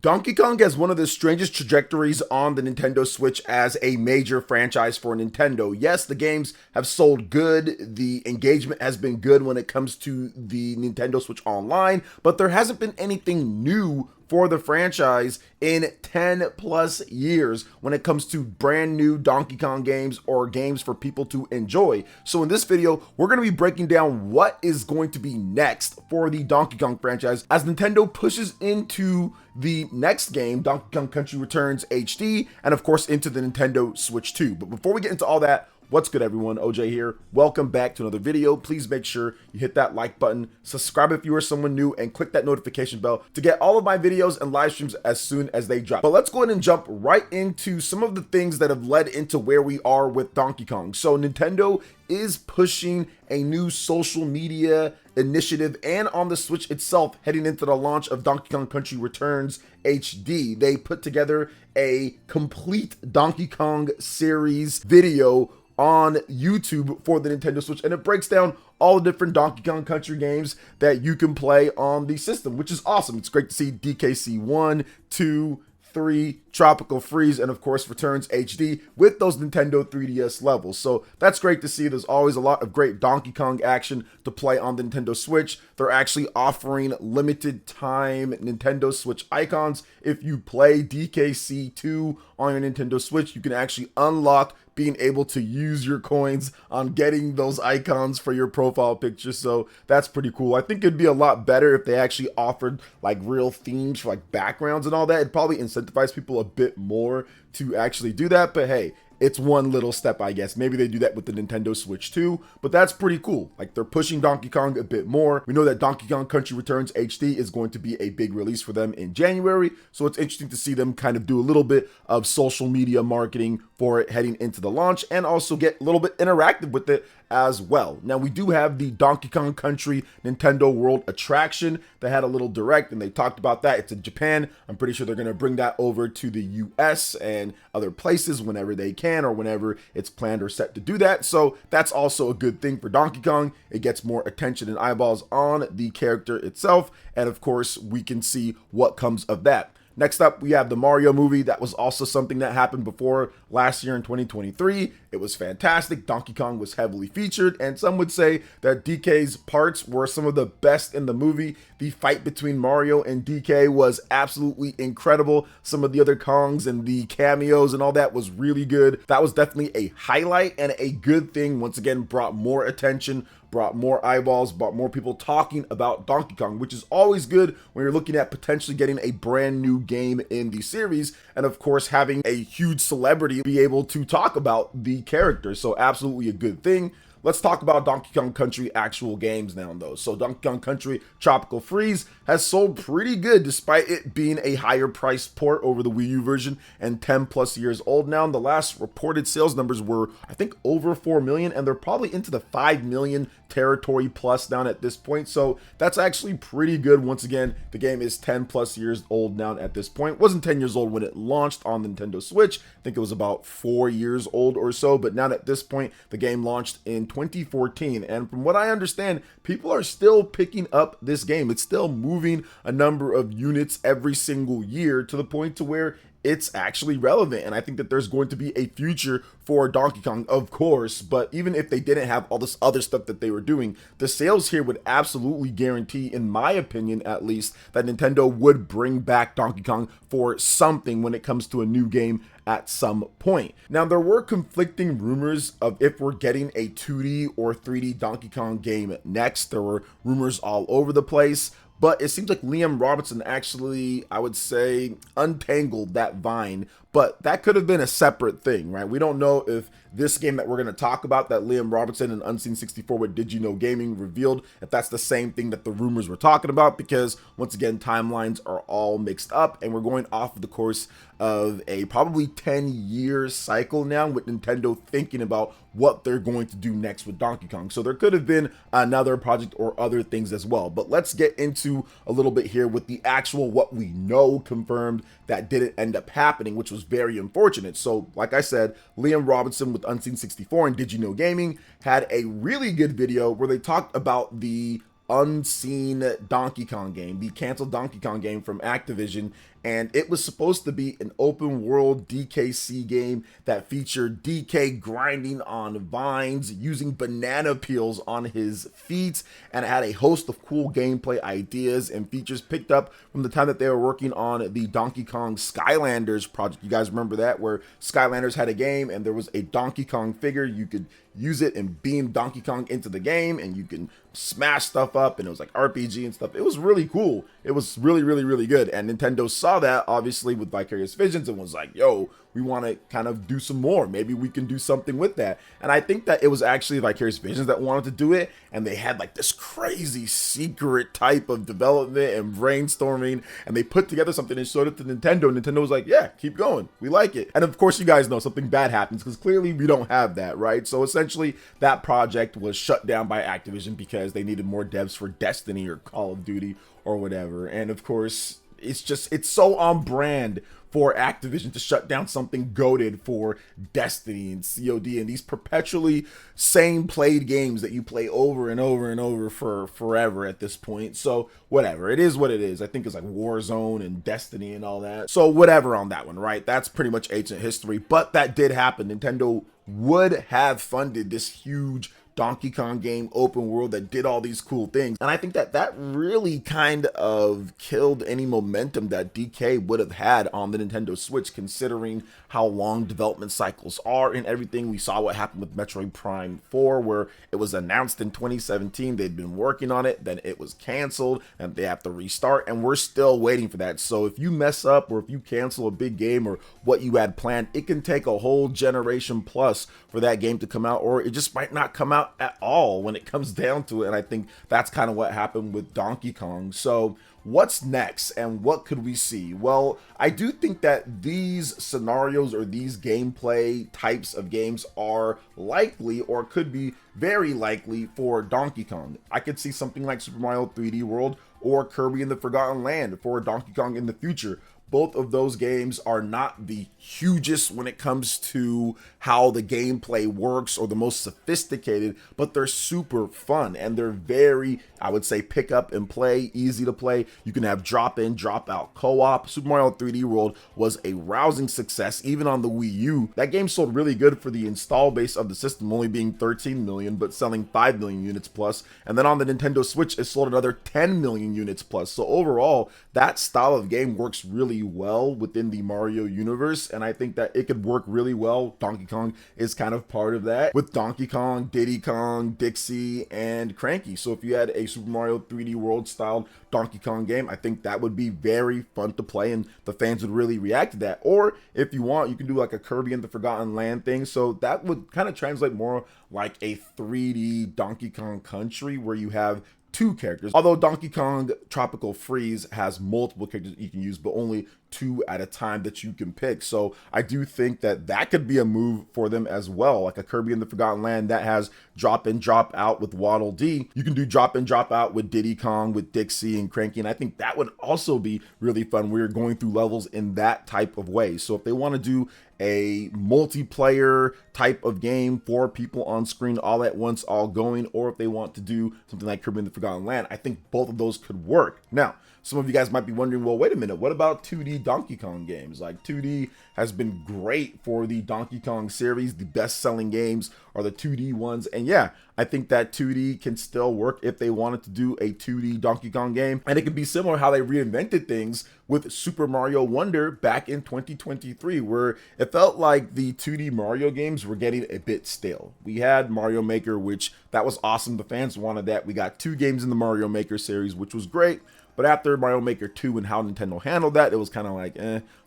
Donkey Kong has one of the strangest trajectories on the Nintendo Switch as a major franchise for Nintendo. Yes, the games have sold good, the engagement has been good when it comes to the Nintendo Switch Online, but there hasn't been anything new for the franchise in 10 plus years when it comes to brand new Donkey Kong games or games for people to enjoy. So in this video, we're going to be breaking down what is going to be next for the Donkey Kong franchise as Nintendo pushes into the next game, Donkey Kong Country Returns HD, and of course into the Nintendo Switch 2. But before we get into all that, what's good everyone, OJ here. Welcome back to another video. Please make sure you hit that like button, subscribe if you are someone new, and click that notification bell to get all of my videos and live streams as soon as they drop. But let's go ahead and jump right into some of the things that have led into where we are with Donkey Kong. So Nintendo is pushing a new social media initiative and on the Switch itself heading into the launch of Donkey Kong Country Returns HD. They put together a complete Donkey Kong series video on YouTube for the Nintendo Switch, and it breaks down all the different Donkey Kong Country games that you can play on the system, which is awesome. It's great to see DKC 1, 2, 3, Tropical Freeze, and of course Returns HD with those Nintendo 3DS levels. So that's great to see. There's always a lot of great Donkey Kong action to play on the Nintendo Switch. They're actually offering limited time Nintendo Switch icons. If you play DKC 2 on your Nintendo Switch, you can actually unlock being able to use your coins on getting those icons for your profile picture. So that's pretty cool. I think it'd be a lot better if they actually offered like real themes for like backgrounds and all that. It'd probably incentivize people a bit more to actually do that, but hey, it's one little step, I guess. Maybe they do that with the Nintendo Switch too, but that's pretty cool. Like, they're pushing Donkey Kong a bit more. We know that Donkey Kong Country Returns HD is going to be a big release for them in January, so it's interesting to see them kind of do a little bit of social media marketing for it heading into the launch and also get a little bit interactive with it as well. Now, we do have the Donkey Kong Country Nintendo World attraction. They had a little direct and they talked about that. It's in Japan. I'm pretty sure they're going to bring that over to the US and other places whenever they can or whenever it's planned or set to do that. So that's also a good thing for Donkey Kong. It gets more attention and eyeballs on the character itself. And of course, we can see what comes of that. Next up, we have the Mario movie. That was also something that happened before last year in 2023. It was fantastic. Donkey Kong was heavily featured, and some would say that DK's parts were some of the best in the movie. The fight between Mario and DK was absolutely incredible. Some of the other Kongs and the cameos and all that was really good. That was definitely a highlight and a good thing. Once again, brought more attention, brought more eyeballs, brought more people talking about Donkey Kong, which is always good when you're looking at potentially getting a brand new game in the series, and of course having a huge celebrity be able to talk about the character. So absolutely a good thing. Let's talk about Donkey Kong Country actual games now though. So Donkey Kong Country Tropical Freeze has sold pretty good despite it being a higher price port over the Wii U version and 10 plus years old now. The last reported sales numbers were, I think, over 4 million, and they're probably into the 5 million territory plus down at this point. So that's actually pretty good. Once again, the game is 10 plus years old now at this point. It wasn't 10 years old when it launched on the Nintendo Switch. I think it was about 4 years old or so, but now at this point, the game launched in 2014, and from what I understand, people are still picking up this game. It's still moving a number of units every single year to the point to where it's actually relevant, and I think that there's going to be a future for Donkey Kong, of course. But even if they didn't have all this other stuff that they were doing, the sales here would absolutely guarantee, in my opinion at least, that Nintendo would bring back Donkey Kong for something when it comes to a new game at some point. Now, there were conflicting rumors of if we're getting a 2D or 3D Donkey Kong game next. There were rumors all over the place, but it seems like Liam Robinson actually, I would say, untangled that vine, but that could have been a separate thing, right? We don't know if this game that we're going to talk about, that Liam Robinson and Unseen 64 with Did You Know Gaming revealed, if that's the same thing that the rumors were talking about, because once again, timelines are all mixed up and we're going off of the course of a probably 10-year cycle now with Nintendo thinking about what they're going to do next with Donkey Kong. So there could have been another project or other things as well. But let's get into a little bit here with the actual what we know confirmed that didn't end up happening, which was very unfortunate. So like I said, Liam Robinson with Unseen 64 and Did You Know Gaming had a really good video where they talked about the unseen Donkey Kong game, the canceled Donkey Kong game from Activision, and it was supposed to be an open world DKC game that featured DK grinding on vines, using banana peels on his feet, and it had a host of cool gameplay ideas and features picked up from the time that they were working on the Donkey Kong Skylanders project. You guys remember that, where Skylanders had a game and there was a Donkey Kong figure. You could use it and beam Donkey Kong into the game, and you can smash stuff up, and it was like RPG and stuff. It was really cool. It was really, really, really good. And Nintendo saw that, obviously, with Vicarious Visions, and was like, yo, we want to kind of do some more. Maybe we can do something with that. And I think that it was actually Vicarious Visions that wanted to do it, and they had like this crazy secret type of development and brainstorming, and they put together something and showed it to Nintendo, and Nintendo was like, yeah, keep going, we like it. And of course, you guys know something bad happens, because clearly we don't have that, right? So essentially that project was shut down by Activision because they needed more devs for Destiny or Call of Duty or whatever. And of course, it's so on brand for Activision to shut down something goated for Destiny and COD and these perpetually same played games that you play over and over and over for forever at this point. So whatever, it is what it is. I think it's like Warzone and Destiny and all that. So whatever on that one, right? That's pretty much ancient history, but that did happen. Nintendo would have funded this huge Donkey Kong game, open world, that did all these cool things. And I think that that really kind of killed any momentum that DK would have had on the Nintendo Switch, considering how long development cycles are and everything. We saw what happened with Metroid Prime 4, where it was announced in 2017. They'd been working on it, then it was canceled, and they have to restart, and we're still waiting for that. So if you mess up, or if you cancel a big game or what you had planned, it can take a whole generation plus for that game to come out, or it just might not come out at all when it comes down to it. And I think that's kind of what happened with Donkey Kong. So what's next and what could we see? Well, I do think that these scenarios or these gameplay types of games are likely, or could be very likely, for Donkey Kong. I could see something like Super Mario 3D World or Kirby in the Forgotten Land for Donkey Kong in the future. Both of those games are not the hugest when it comes to how the gameplay works or the most sophisticated, but they're super fun and they're very, I would say, pick up and play, easy to play. You can have drop in, drop out co-op. Super Mario 3D World was a rousing success, even on the Wii U. That game sold really good for the install base of the system, only being 13 million, but selling 5 million units plus. And then on the Nintendo Switch, it sold another 10 million units plus. So overall, that style of game works really well within the Mario universe, and I think that it could work really well. Donkey Kong is kind of part of that, with Donkey Kong, Diddy Kong, Dixie, and Cranky. So if you had a Super Mario 3D World style Donkey Kong game, I think that would be very fun to play and the fans would really react to that. Or if you want, you can do like a Kirby and the Forgotten Land thing, so that would kind of translate more like a 3D Donkey Kong Country, where you have two characters. Although Donkey Kong Tropical Freeze has multiple characters you can use, but only 2 at a time that you can pick. So I do think that that could be a move for them as well, like a Kirby in the Forgotten Land that has drop in, drop out with Waddle Dee. You can do drop in, drop out with Diddy Kong, with Dixie and Cranky, and I think that would also be really fun. We're going through levels in that type of way. So if they want to do a multiplayer type of game, 4 people on screen all at once, all going, or if they want to do something like Kirby in the Forgotten Land, I think both of those could work. Now, some of you guys might be wondering, well, wait a minute, what about 2D Donkey Kong games? Like, 2D has been great for the Donkey Kong series. The best-selling games are the 2D ones. And yeah, I think that 2D can still work if they wanted to do a 2D Donkey Kong game. And it could be similar how they reinvented things with Super Mario Wonder back in 2023, where it felt like the 2D Mario games were getting a bit stale. We had Mario Maker, which that was awesome. The fans wanted that. We got 2 games in the Mario Maker series, which was great. But after Mario Maker 2 and how Nintendo handled that, it was kind of like,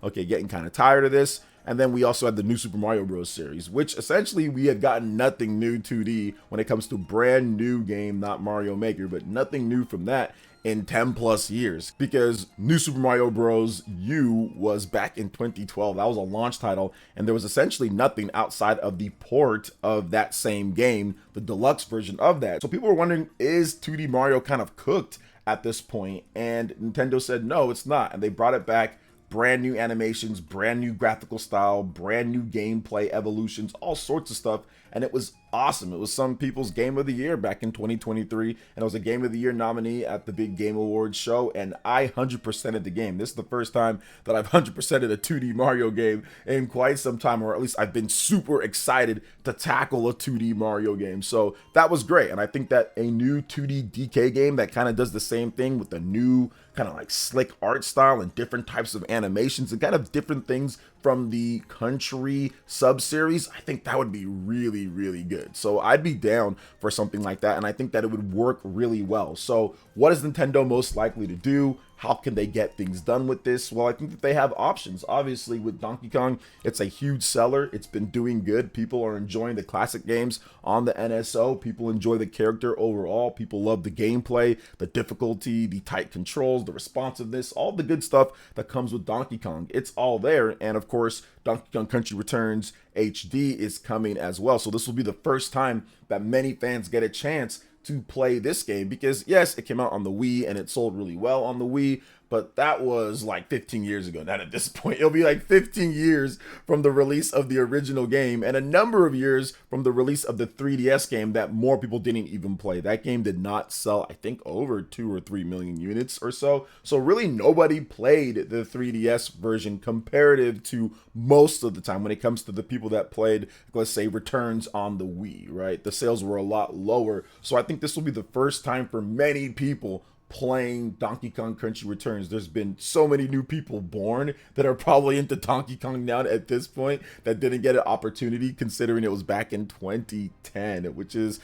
okay, getting kind of tired of this. And then we also had the new Super Mario Bros. Series, which essentially we had gotten nothing new 2D when it comes to brand new game, not Mario Maker, but nothing new from that in 10 plus years, because New Super Mario Bros. U was back in 2012. That was a launch title, and there was essentially nothing outside of the port of that same game, the deluxe version of that. So people were wondering, is 2D Mario kind of cooked at this point? And Nintendo said no, it's not, and they brought it back. Brand new animations, brand new graphical style, brand new gameplay evolutions, all sorts of stuff, and it was awesome. It was some people's game of the year back in 2023, and it was a game of the year nominee at the big Game Awards show, and I 100%ed the game. This is the first time that I've 100%ed a 2D Mario game in quite some time, or at least I've been super excited to tackle a 2D Mario game. So that was great, and I think that a new 2D DK game that kind of does the same thing with a new kind of like slick art style and different types of animations and kind of different things from the country sub-series, I think that would be really, really good. So I'd be down for something like that, and I think that it would work really well. So what is Nintendo most likely to do? How can they get things done with this? Well, I think that they have options. Obviously, with Donkey Kong, it's a huge seller. It's been doing good. People are enjoying the classic games on the NSO. People enjoy the character overall. People love the gameplay, the difficulty, the tight controls, the responsiveness, all the good stuff that comes with Donkey Kong. It's all there. And of course, Donkey Kong Country Returns HD is coming as well. So this will be the first time that many fans get a chance to play this game, because yes, it came out on the Wii and it sold really well on the Wii, but that was like 15 years ago. Not at this point. It'll be like 15 years from the release of the original game and a number of years from the release of the 3DS game that more people didn't even play. That game did not sell, I think, over 2 or 3 million units or so. So really nobody played the 3DS version comparative to most of the time when it comes to the people that played, let's say, Returns on the Wii, right? The sales were a lot lower. So I think this will be the first time for many people playing Donkey Kong Country Returns. There's been so many new people born that are probably into Donkey Kong now at this point that didn't get an opportunity, considering it was back in 2010, which is,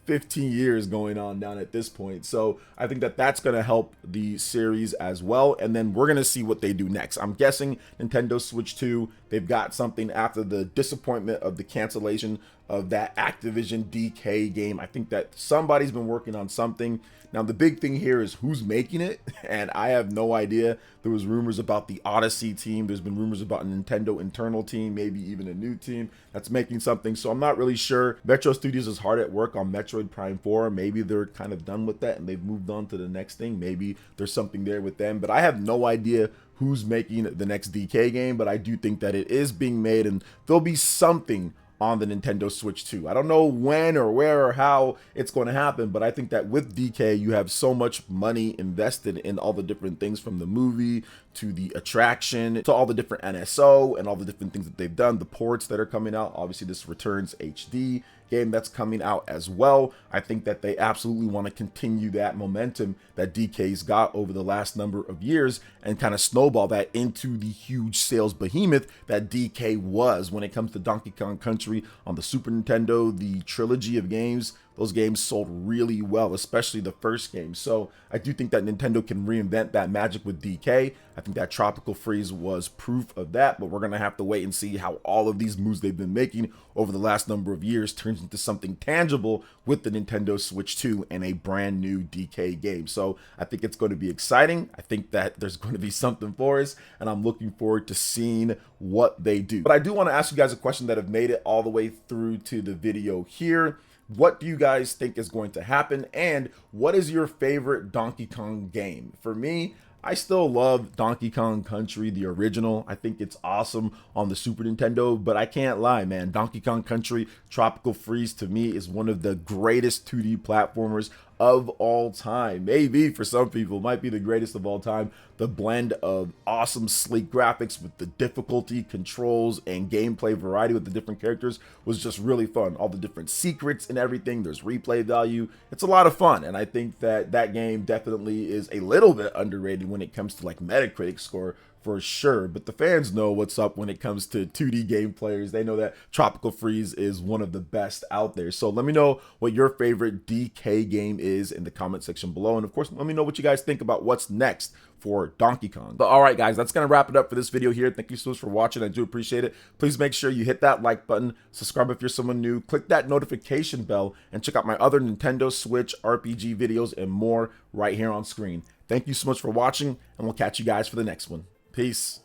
15 years going on down at this point. So I think that that's going to help the series as well. And then we're going to see what they do next. I'm guessing Nintendo Switch 2, they've got something after the disappointment of the cancellation of that Activision DK game. I think that somebody's been working on something. Now, the big thing here is who's making it, and I have no idea. There was rumors about the Odyssey team. There's been rumors about a Nintendo internal team, maybe even a new team that's making something. So I'm not really sure. Metro Studios is hard at work on Metroid Prime 4. Maybe they're kind of done with that and they've moved on to the next thing. Maybe there's something there with them, but I have no idea who's making the next DK game, but I do think that it is being made and there'll be something on the Nintendo Switch 2. I don't know when or where or how it's going to happen, but I think that with DK, you have so much money invested in all the different things, from the movie to the attraction to all the different NSO and all the different things that they've done, the ports that are coming out. Obviously, this Returns HD game that's coming out as well. I think that they absolutely want to continue that momentum that DK's got over the last number of years and kind of snowball that into the huge sales behemoth that DK was when it comes to Donkey Kong Country on the Super Nintendo. The trilogy of games, those games sold really well, especially the first game. So I do think that Nintendo can reinvent that magic with DK. I think that Tropical Freeze was proof of that, but we're going to have to wait and see how all of these moves they've been making over the last number of years turns into something tangible with the Nintendo Switch 2 and a brand new DK game. So I think it's going to be exciting. I think that there's going to be something for us, and I'm looking forward to seeing what they do. But I do want to ask you guys a question that have made it all the way through to the video here. What do you guys think is going to happen, and what is your favorite Donkey Kong game? For me, I still love Donkey Kong Country, the original. I think it's awesome on the Super Nintendo, but I can't lie, man. Donkey Kong Country Tropical Freeze to me is one of the greatest 2D platformers of all time. Maybe for some people, might be the greatest of all time. The blend of awesome sleek graphics with the difficulty, controls, and gameplay variety with the different characters was just really fun. All the different secrets and everything, there's replay value. It's a lot of fun, and I think that that game definitely is a little bit underrated when it comes to like Metacritic score, for sure. But the fans know what's up when it comes to 2D game players. They know that Tropical Freeze is one of the best out there. So let me know what your favorite DK game is in the comment section below. And of course, let me know what you guys think about what's next for Donkey Kong. But all right, guys, that's going to wrap it up for this video here. Thank you so much for watching. I do appreciate it. Please make sure you hit that like button, subscribe if you're someone new, click that notification bell, and check out my other Nintendo Switch RPG videos and more right here on screen. Thank you so much for watching, and we'll catch you guys for the next one. Peace.